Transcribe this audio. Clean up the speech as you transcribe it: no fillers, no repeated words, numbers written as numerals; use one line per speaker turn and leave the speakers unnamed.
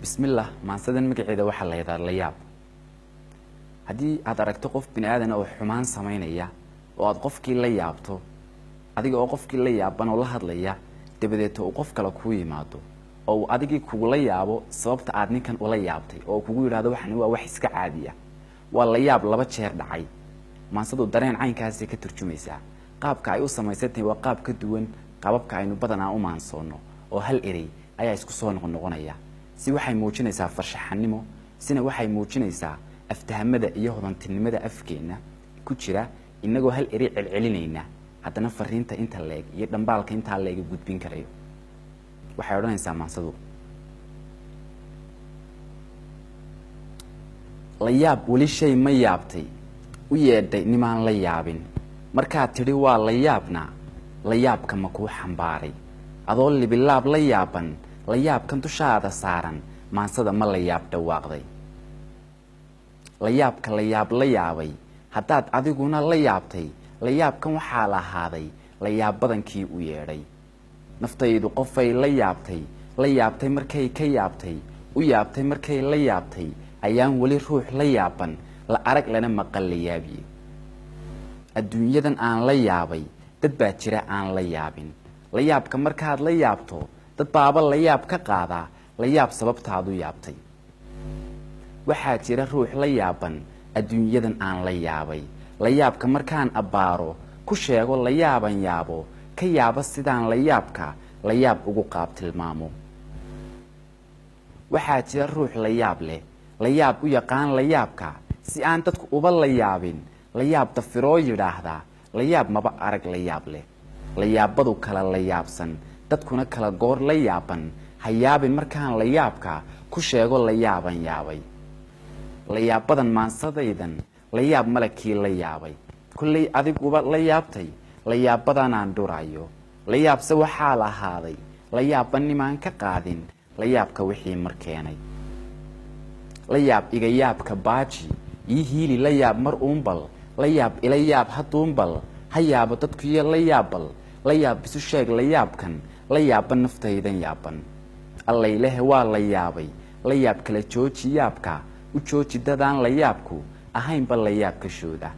بسم الله ما صدق مقعدة وحلا يدار لياب هدي أدركت قف بني آدم أو حمان سمينية وأتقف كي ليابته أديك أوقف كي لياب أنا والله هذليا تبدأ توقف كلا كوي مادو أو أديك كوليابو صوبت عادني كان وليابتي أو كوي هذا وحنا وحس كعادية واللياب لبت شهر دعي ما صدق درين عين كاسي كترجميسا قاب كايو سميستي وقاب كدون قاب كاينو بدنا أمان صونو أو هل إري أي إسكسون غنغنيا si waxay muujinaysaa farshaxanimo sina waxay muujinaysaa aftahamada iyo hodantinimada afkeena ku jira inagoo hal eri celcelinayna haddana fariinta inta leeg iyo dhambaalka inta leeg gudbin karayo waxay oranaysaa maansadu la yaab wali shay ma yaabtay u yeedhay nimaan la yaabin markaa tiri waa la yaabna la yaabka ma ku xambaaray adoo libilaab la yaaban la yaabkan dushaada saaran maansada ma la yaab dhawaaqday la yaabka la yaabay haddaad adiguna la yaabtay la yaabkan waxaa la ahaaday la yaab badankii u yeedhay naftaydu qofay la yaabtay markay ka yaabtay u yaabtay markay la yaabtay ayaan weli ruux la yaaban la arag lana maqal la yaabiye adduunyadan aan la yaabay dad baa jira aan la yaabin la yaabka markaad la yaabto dad baaba la yaab ka qaada la yaab sababtaadu yaabtay waxaa jira ruux la yaaban adduunyadan aan la yaabay la yaabka markaan abbaaro ku sheego la yaaban yaabo ka yaaba sidaan la yaab ugu qaab tilmaamo waxaa jira ruux la yaab leh la yaab u yaqaan la yaabka si aan dadku uba la yaabin la yaab dafiroo yidhaahdaa la yaab maba arag la yaab leh la yaabadu kala la yaabsan dadkuna kala goor la yaaban ha yaabin markaan la yaabka ku sheego la yaaban yaabay la yaabadan maansadaydan la yaab malakii la yaabay kullay adiguba la yaabtay la yaabadanaan dhurayo la yaabse waxaa la ahaaday la yaaban nimaan ka qaadin la yaabka wixii mar keenay la yaab iga yaabka baaji ii hiili la yaab mar uunbal la yaab ila yaab hadduunbal ha yaabo dadkuiyo la yaabbal la yaab isu sheeg la yaabkan la yaaban naftaydan yaaban allaylehe waa la yaabay la yaab kala jooji yaabka u jooji dadaan la yaabku ahaynba la yaab ka shooda